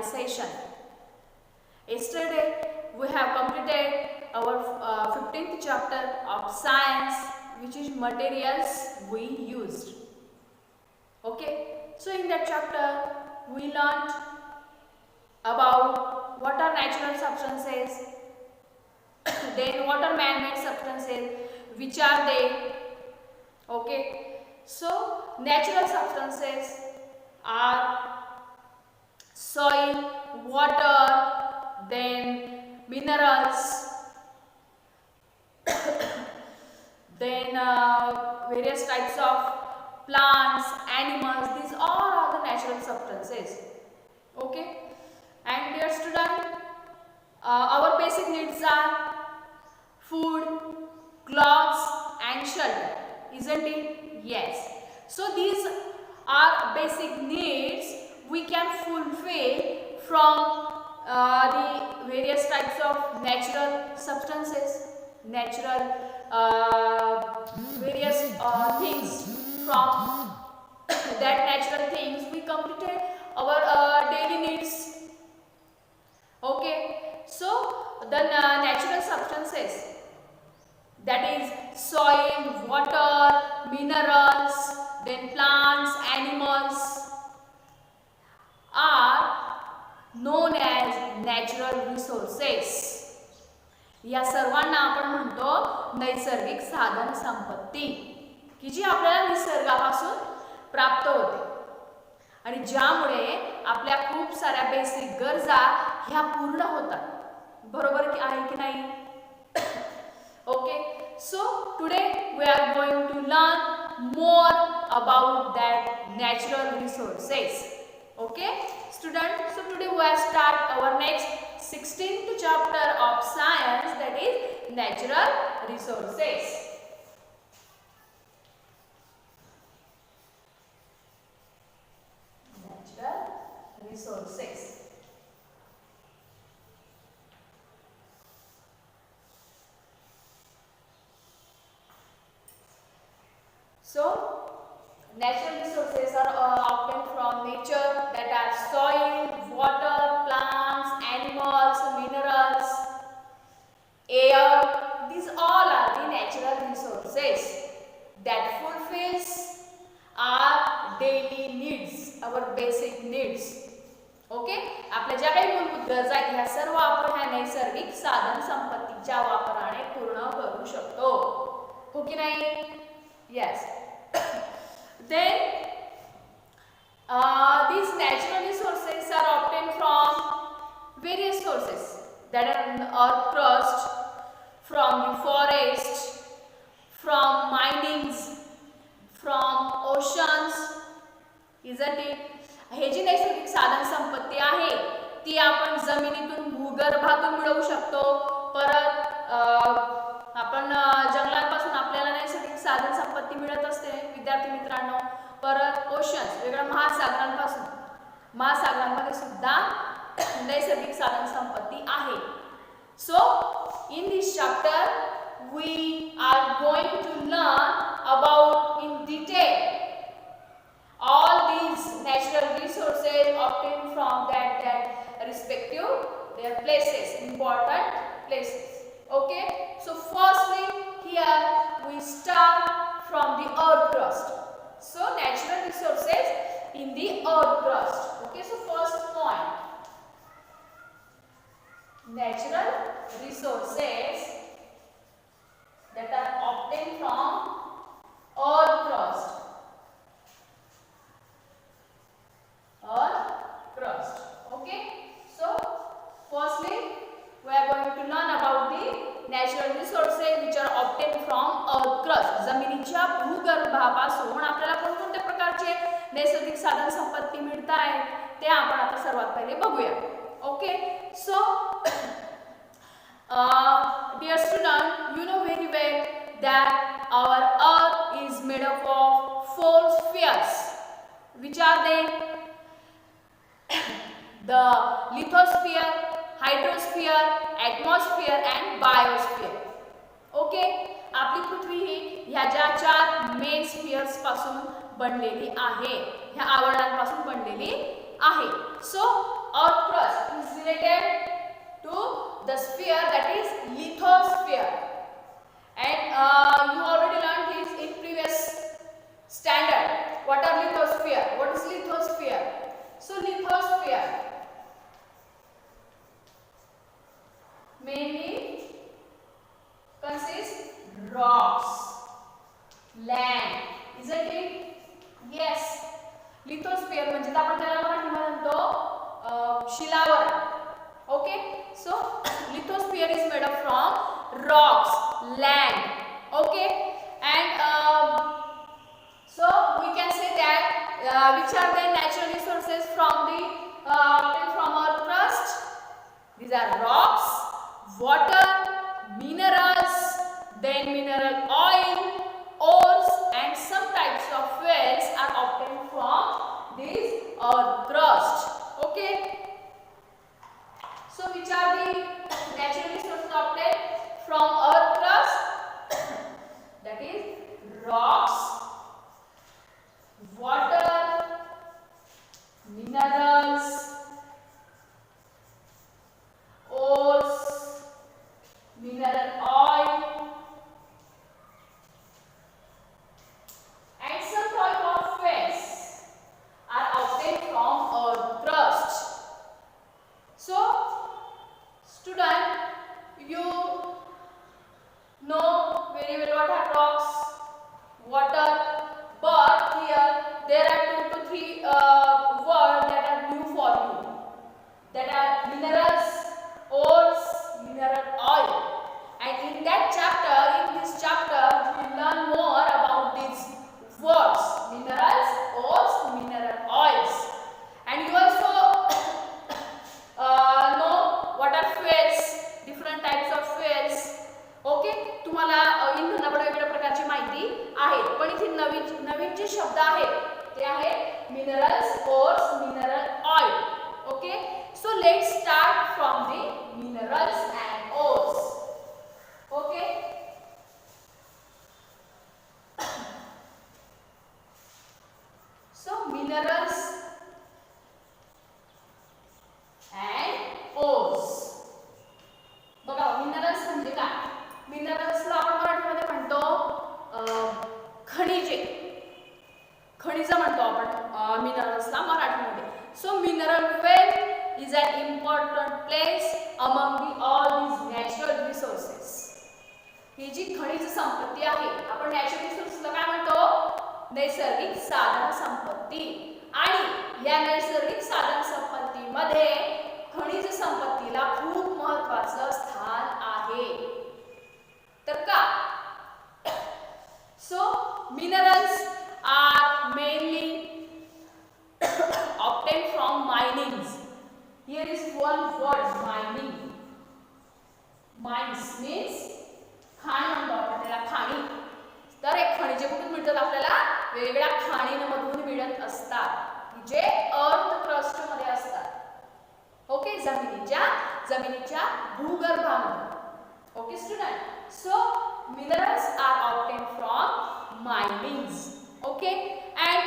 this session. Yesterday we have completed our 15th chapter of science, which is materials we used. Okay, so in that chapter we learned about what are natural substances, then what are man-made substances, which are they. Okay, so natural substances are soil, water, then minerals, then various types of plants, animals. These all are the natural substances. Okay, and dear student, our basic needs are food, clothes and shelter, isn't it? Yes. So these are basic needs we can fulfill from the various types of natural substances, natural various things. From that natural things we completed our daily needs. Okay, so the natural substances, that is soil, water, minerals, then plants, animals, are known as natural resources. या सर्वांना आपण म्हणतो नैसर्गिक साधन संपत्ती, की जी आपल्याला निसर्गापासून प्राप्त होते आणि ज्यामुळे आपल्या खूप साऱ्या बेसिक गरजा ह्या पूर्ण होतात. बरोबर की आहे की नाही? Okay, so today we are going to learn more about that natural resources. Okay, students, so today we will start our next 16th chapter of science, that is natural resources. Natural resources. So, natural resources are obtained from nature, that are soil, water, plants, animals, minerals, air. These all are the natural resources that fulfills our daily needs, our basic needs. Okay, आपल्या ज्या काही मूलभूत गरजा आहेत ह्या सर्व आपण ह्या नैसर्गिक साधन संपत्तीच्या वापराने पूर्ण करू शकतो. हो की नाही? Yes. Then these natural resources are obtained from various sources, that are earth crust, from the forest, from minings, from oceans, isn't it? हे जी नैसर्गिक साधन संपत्ती आहे ती आपण जमिनीतून भूगर्भातून मिळवू शकतो. परत आपण जंगलांपासून आपल्याला नैसर्गिक साधन संपत्ती मिळत असते विद्यार्थी मित्रांनो. परत ओशन्स, वेगळ्या महासागरांपासून, महासागरांमध्ये सुद्धा नैसर्गिक साधन संपत्ती आहे. So in this chapter we are going to learn about in detail all these natural resources obtained from that respective their places, important places. Okay, so firstly here we start from the earth crust. So natural resources in the earth crust. Okay, so first point, natural resources that are obtained from earth crust. Earth crust. Okay, so firstly we are going to learn about the natural resources which are obtained from earth crust. जमिनीच्या भूगर्भापासून आपल्याला कोणकोणत्या प्रकारचे नैसर्गिक साधन संपत्ती मिळत आहेत ते आपण आता सर्वात पहिले बघूया. Okay, so dear student, you know very well that our earth is made up of 4 spheres. Which are they? The lithosphere, hydrosphere, atmosphere and biosphere. Okay, आपली पृथ्वी ही ह्या ज्या 4 मेन स्फिअर्स पासून बनलेली आहे, ह्या आवरणांपासून बनलेली आहे. सो अर्थ related to the sphere, that is lithosphere. And you already learned this in previous standard. What are lithosphere? What is lithosphere? So lithosphere mainly consists rocks, land, isn't it? Yes. Lithosphere म्हणजे आपण त्याला मराठीमध्ये म्हणतो शिलावरण. Okay, so lithosphere is made up from rocks, land. Okay, and so we can say that which are the natural resources from our crust? These are rocks, water, minerals, then mineral oil, ores, and some types of fuels are obtained from this our crust. Okay, so which are the natural resources obtained from our crust? That is rocks, water, minerals, ores, mineral oil, and some type of fuels are obtained from our crust. So, student, you know very well what are rocks, water, but here there are 2 to 3 words that are new for you, that are minerals, ores, mineral oil. And in that chapter, in this chapter, we will learn more about these words: minerals, ores, mineral oils. And you also know what are fuels, different types of fuels. Okay, तुम्हाला इंधनाबद्दल वेगवेगळ्या प्रकारची माहिती आहे, पण इथे नवीन जे शब्द आहेत ते आहेत minerals, ores, mineral oil. Okay, so let's start from the minerals and ores. Okay, so minerals and ores. बघा, मिनरल्स म्हणजे काय? मिनरल्सला आपण मराठीमध्ये म्हणतो खनिजे, खनिज म्हणतो आपण मिनरल्सला मराठीमध्ये. So mineral wealth is an important place among all these natural resources. ही जी खनिज संपत्ती आहे, आपण नॅचरल रिसोर्सला काय म्हणतो? नैसर्गिक साधन संपत्ती. आणि या नैसर्गिक साधन संपत्तीमध्ये खनिज संपत्तीला खूप महत्त्वाचं स्थान आहे. तर का? So minerals are mainly obtained from minings. Here is one word, mining. Mines means खाण म्हणतो आपण त्याला, खाणी. तर एक खनिजे कुठून मिळतात आपल्याला? वेगवेगळ्या खाणींमधून मिळत असतात, जे अर्थ क्रस्ट मध्ये असतात. ओके, जमिनीच्या भूगर्भामध्ये. Okay student, so minerals are obtained from minings. Okay, and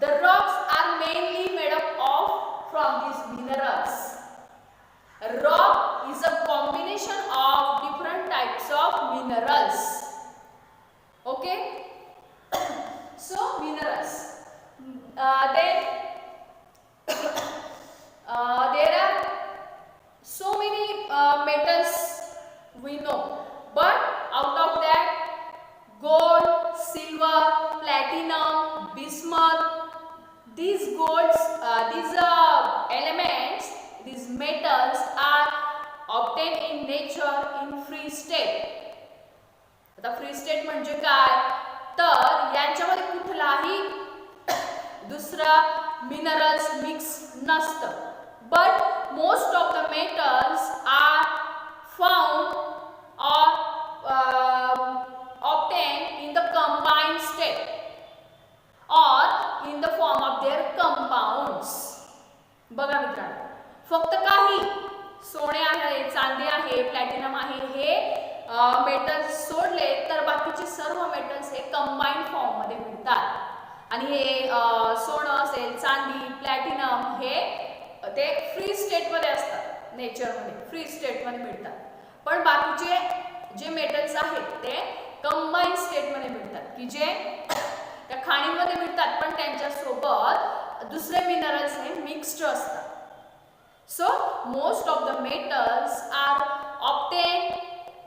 the rocks are mainly made up of from these minerals. Rock is a combination of different types of minerals. Okay, so minerals, then there are so many metals we know, but out of that gold, silver, platinum, bismuth, these elements, these metals are obtained in nature in free state. आता free state म्हणजे काय? तर यांच्यामध्ये कुठलाही दुसरा minerals mix नसतं. But most of the metals are found or obtained in the combined state or in the form of their compounds. बघा मित्रांनो, फक्त काही सोने आहे, चांदी आहे, प्लॅटिनम आहे, हे मेटल्स सोडले तर बाकीचे सर्व मेटल्स हे कंबाइंड फॉर्म मध्ये मिळतात. आणि हे सोनं असेल, चांदी, प्लॅटिनम हे ते फ्री स्टेट मध्ये असतात, नेचर मध्ये फ्री स्टेट मध्ये मिळतात. पण बाकीचे जे मेटल्स आहेत ते कंबाईन स्टेट मध्ये मिळतात, की जे त्या खाणीमध्ये मिळतात पण त्यांच्या सोबत दुसरे मिनरल्स हे मिक्स्ड असतात. So most of the metals are obtained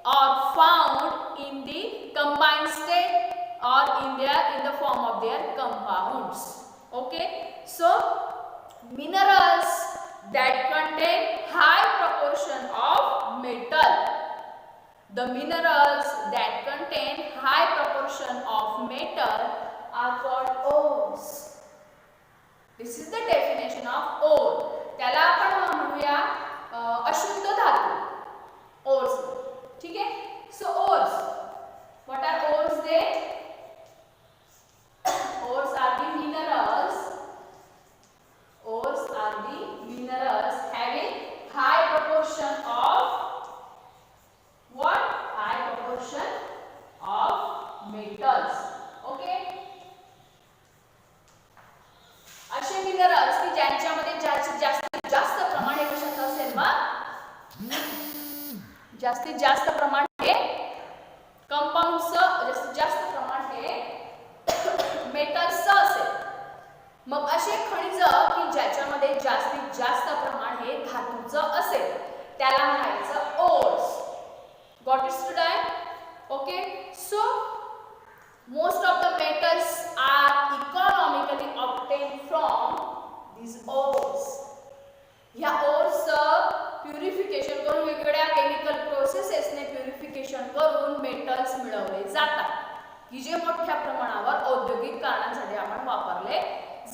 or found in the combined state or in the form of their compounds. Okay, so minerals that contain high proportion of metal, the minerals that contain high proportion of metal are called ores. This is the definition of ore. त्याला आपण म्हणूया अशुद्ध धातू, ores. ठीक आहे. So ores, what are ores? They ores are the minerals, ores are the minerals having high proportion of what? High proportion of metals. Okay, असे minerals की ज्यांच्यामध्ये जास्तीत जास्त प्रमाण हे कशाचं असेल मग? जास्तीत जास्त प्रमाण हे कंपाऊंडचं, जास्तीत जास्त प्रमाण हे मेटल्सचं असेल. मग असे खनिज की ज्याच्यामध्ये जास्तीत जास्त प्रमाण हे धातूचं असेल त्याला म्हणायचं ores. Got it student? Okay, so most of the metals are economically obtained from these ores. या ores प्युरिफिकेशन करून वेगवेगळ्या केमिकल प्रोसेसेसने प्युरिफिकेशन करून मेटल्स मिळवले जातात की जे मोठ्या प्रमाणावर औद्योगिक कारणांसाठी आपण वापरले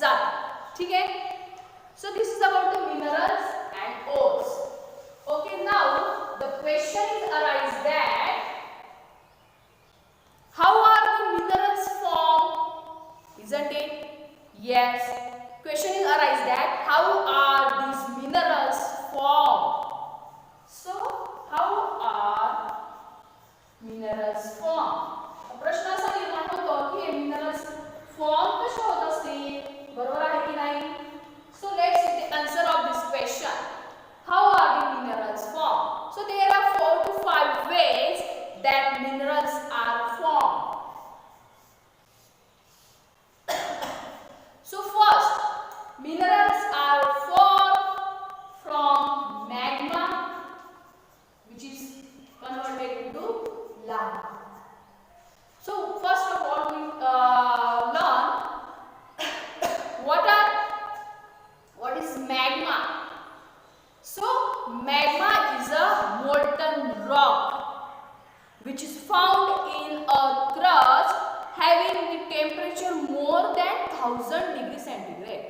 जातात. ठीक आहे. So this is about the minerals and ores. Okay, now the question is arise that how are the minerals formed? Isn't it? Yes. Question is arise that how are these minerals formed? So how are minerals formed? प्रश्न असा निर्माण होतो की हे minerals form कसे होत असतील, बरोबर आहे की नाही? So let's see the answer of this question. How are the minerals formed? So there are 4 to 5 ways that minerals are formed. So first, minerals are formed from magma, which is converted into lava. So first of all, we learn what is magma. So magma is a molten rock which is found in a crust having the temperature more than 1000 degree centigrade.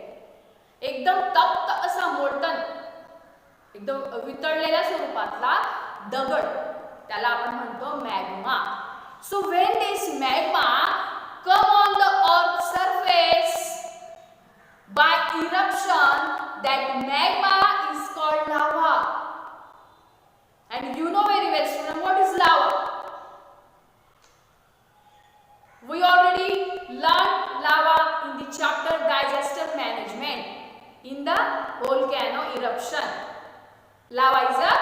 एकदम तप्त असा molten, एकदम वितळलेल्या स्वरूपातला दगड, त्याला आपण म्हणतो magma. So when this magma come on the earth surface by eruption, that magma is called lava. And you know very well, student, what is lava? We already learned lava in the chapter digestive management in the volcano eruption. Lava is a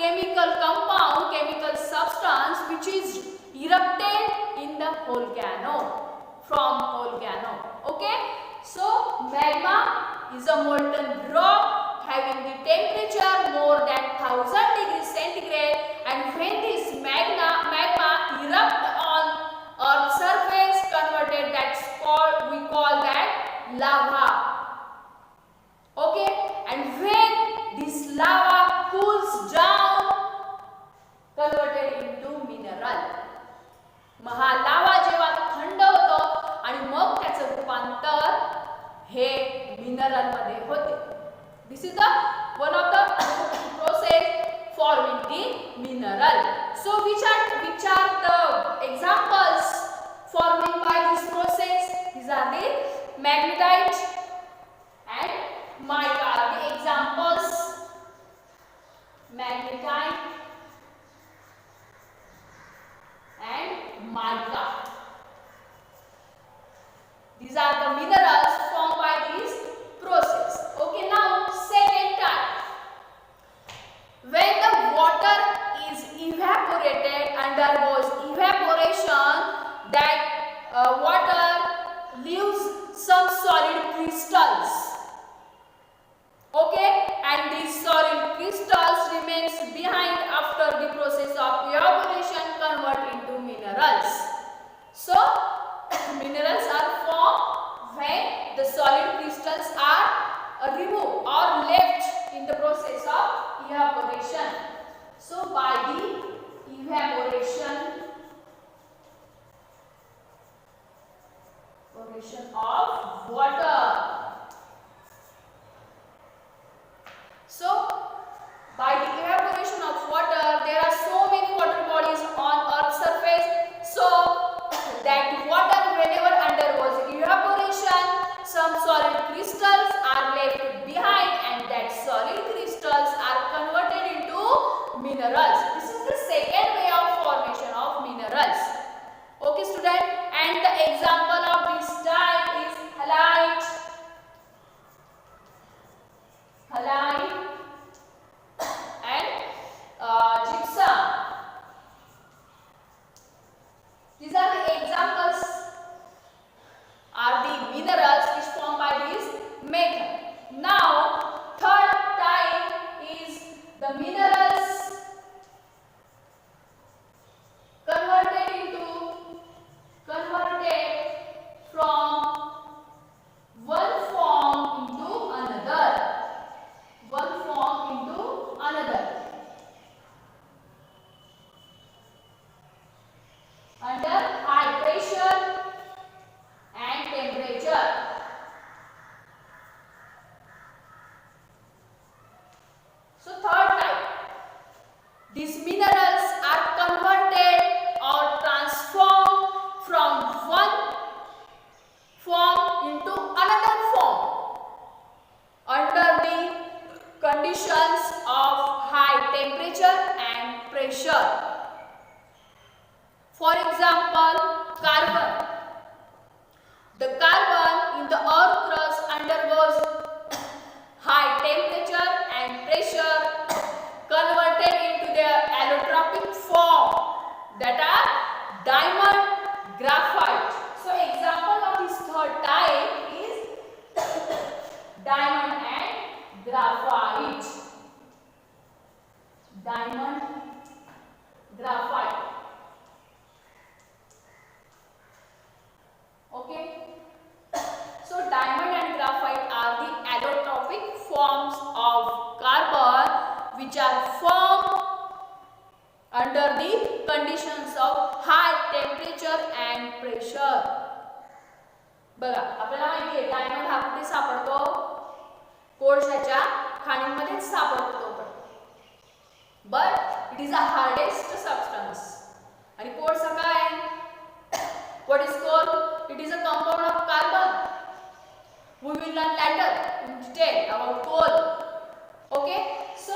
chemical compound, chemical substance which is erupted in the volcano, from volcano. Okay, so magma is a molten rock having the temperature more than 1000 degrees centigrade, and when this magma erupt on earth surface converted, we call that lava. Okay, and when this lava cools down, converted into mineral. महा लावा जेव्हा थंड होतो आणि मग त्याचं रूपांतर हे mineral मध्ये होते. This is the one of the process forming the mineral. So which are the examples forming by this process? These are the magnetite and mica are the examples. Magnetite and mica. These are the minerals formed by this process. Okay, now second type. remove or left in the process of evaporation. So by the evaporation of water. So by the evaporation of water, there are so many water bodies on Earth's surface. So that water, whenever undergoes evaporation, some solid crystals are left behind, and that solid crystals are converted into minerals. This is the second way of formation of minerals. Okay, student, and the example of this type is halite, and gypsum. These are the examples, are the minerals which formed by this method. Now, third type is the minerals converted from one form into another. Under high pressure and temperature. So third type, these minerals are converted or transformed from one form into another form under the conditions of high temperature and pressure. For example, carbon. The carbon in the earth crust undergoes high temperature and pressure, converted into their allotropic form, that are diamond, graphite. So example of this third type is diamond and graphite. Diamond, graphite. Okay. So diamond and graphite are the allotropic forms of carbon which are formed under the conditions of high temperature and pressure. बघा, आपल्याला माहिती आहे diamond हा कुठे सापडतो? कोळशाच्या खाणींमध्ये सापडतो. But it is a hardest substance. आणि कोळसा काय? What is coal? It is a compound of carbon. We will learn later in detail about coal. Okay? So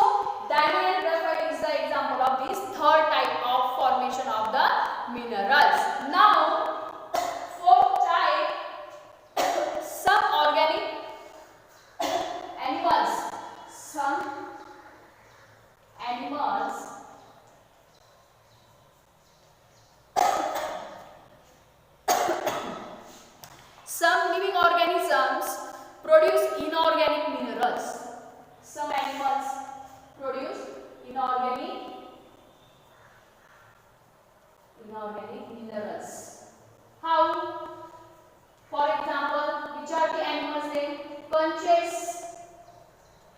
diamond and graphite is the example of this third type of formation of the minerals. Now, fourth type, some organic animals. Some animals some living organisms produce inorganic minerals. Some animals produce inorganic minerals. How? For example, which are the animals then? Conches,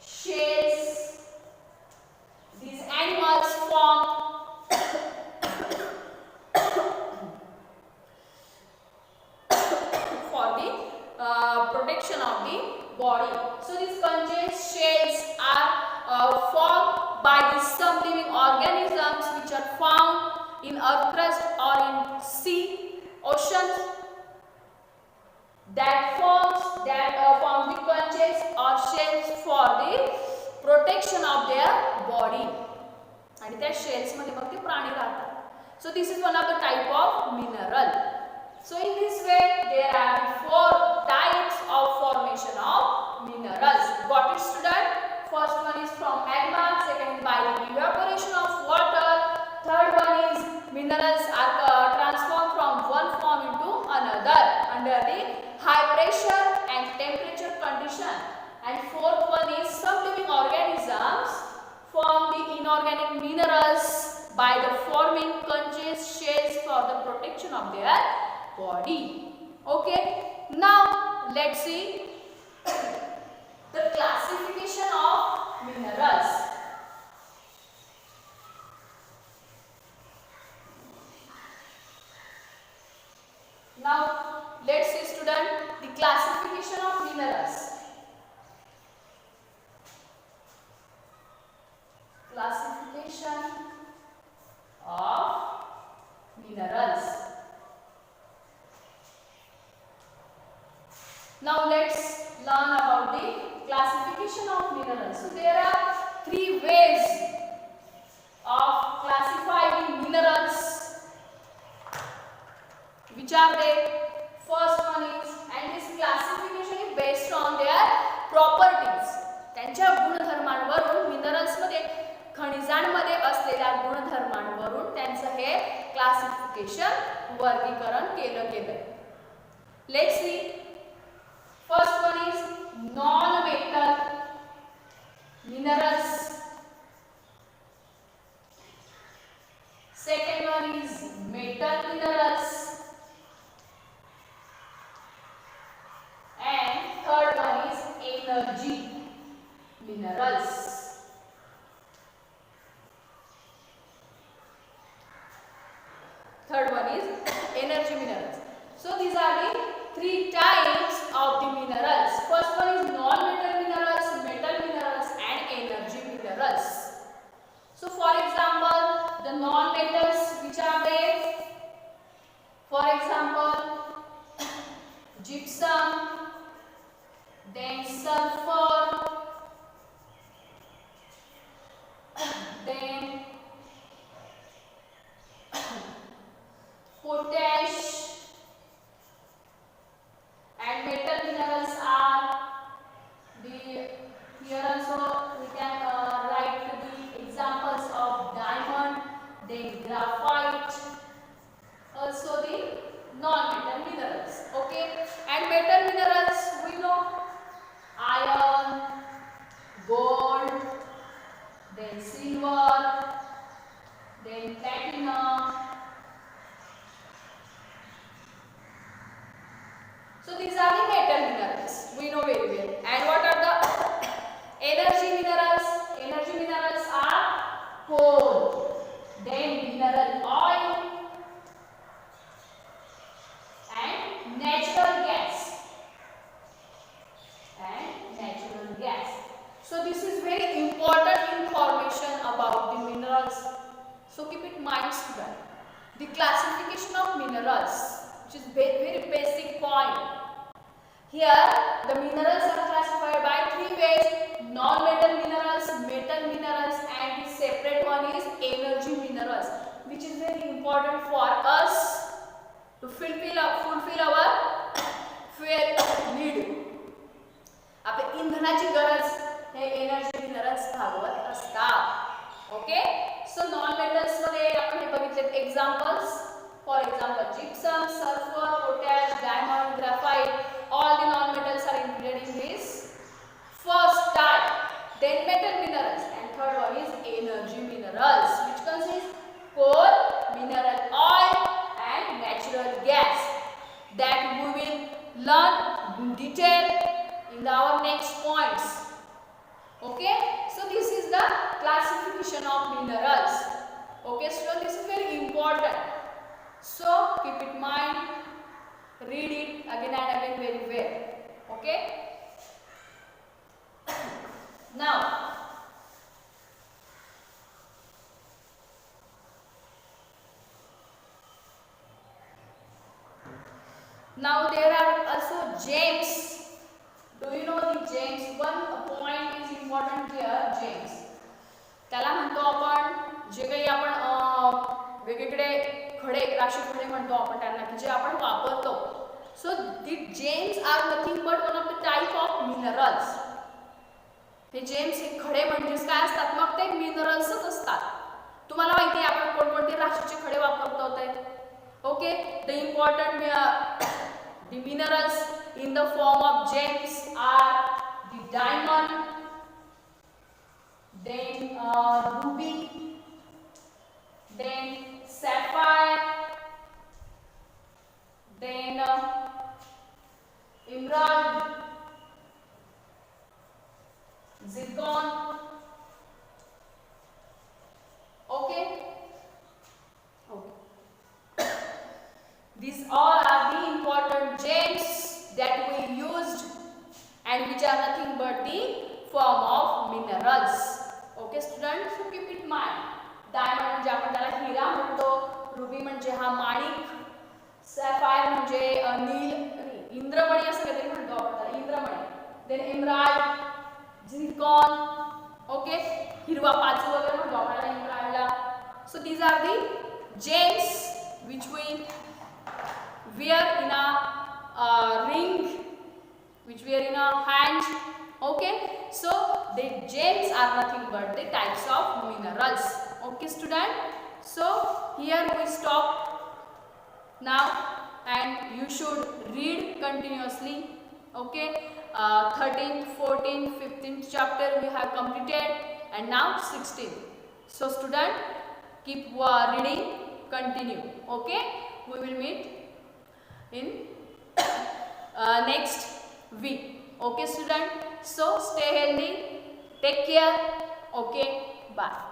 shells. These animals form for the protection of the body. So these conches, shells are formed by the some living organisms which are found in earth crust or in sea, oceans, that form the conches or shells for the protection of their body. आणि त्या shells मध्ये मग ते प्राणी राहतात. So this is one of the type of mineral. So in this way there are four types of formation of minerals. Got it, student? First one is from magma, second is by the evaporation of water, third one is minerals are transformed from one form into another under the high pressure and temperature condition, and fourth one is some living organisms form the inorganic minerals by the forming conches, shells for the protection of their body. Okay, now let's see the classification of minerals. Now let's see student the classification of minerals. Classification of minerals. Now let's learn about the classification of minerals. So there are three ways of classifying minerals. Which are they? First one is, and this classification is based on their properties. त्यांच्या गुणधर्मांवरून minerals मध्ये खनिजांमध्ये असलेल्या गुणधर्मांवरून त्यांचं हे classification वर्गीकरण केलं गेलं. Let's see. First one is non metal minerals. Second one is metal minerals. And third one is energy minerals. Third one is energy minerals. So these are the three types of the minerals. First one is non-metal minerals, metal minerals, and energy minerals. So for example, the non-metals which are there. For example, gypsum. Then sulfur, then potash, and metal minerals are the, here also we can write the examples of diamond, then graphite, also the non-metal minerals. Okay, and metal minerals we know iron, gold, then silver, then platinum. So these are the metal minerals, we know very well. And what are the energy minerals? Energy minerals are coal, then mineral oil, and natural gas. So this is very important information about the minerals. So keep it in mind student. The classification of minerals, which is very basic point. Here the minerals are classified by three ways: non-metal minerals, metal minerals, and the separate one is energy minerals, which is very important for us to fulfill our fuel need. आपल्या इंधनाची गरज हे energy minerals Bhagavat असतात. Okay, so non metals मध्ये आपण हे बघितले examples. For example gypsum, sulfur, potash, diamond, graphite. All the non metals are included in this first type. Then metal minerals, and third one is energy minerals, which consists coal, mineral oil, and natural gas. That we will learn in detail in our next points. Okay, so this is the classification of minerals. Okay, so this is very important, so keep it in mind, read it again and again very well. Okay, now there are also gems. Do you know the gems? One point is important here, gems. त्याला म्हणतो आपण जे काही आपण वेगवेगळे खडे, राशी खडे म्हणतो आपण त्यांना, की जे आपण वापरतो. So the gems are nothing but one of the type of minerals. हे जेम्स हे खडे म्हणजे काय असतात? मग ते मिनरल्सच असतात. तुम्हाला माहिती आहे आपण कोणकोणते राशीचे खडे वापरतो ते. Okay, the important the minerals in the form of gems are the diamond, then ruby, then sapphire, then emerald, zircon. Okay. Okay. These all are the important gems that we used and which are nothing but the form of minerals. Okay students, so keep it mind. Diamond म्हणजे आपण त्याला हिरा म्हणतो, ruby म्हणजे हा माणिक, sapphire म्हणजे नील इंद्रमणी असं काहीतरी म्हणतो आपण त्याला, इंद्रमणी. देन एमराल्ड, झिरकॉन, ओके, हिरवा पाचू वगैरे म्हणतो आपण एमराल्डला. So these are the gems which we wear in a ring, which we are in a hand. Okay, so the gems are nothing but the types of minerals. Okay student, so here we stop now and you should read continuously. Okay, 13th, 14th, 15th chapter we have completed and now 16th. So student, keep reading, continue. Okay, we will meet in next week. Okay student, so stay healthy, take care. Okay, bye.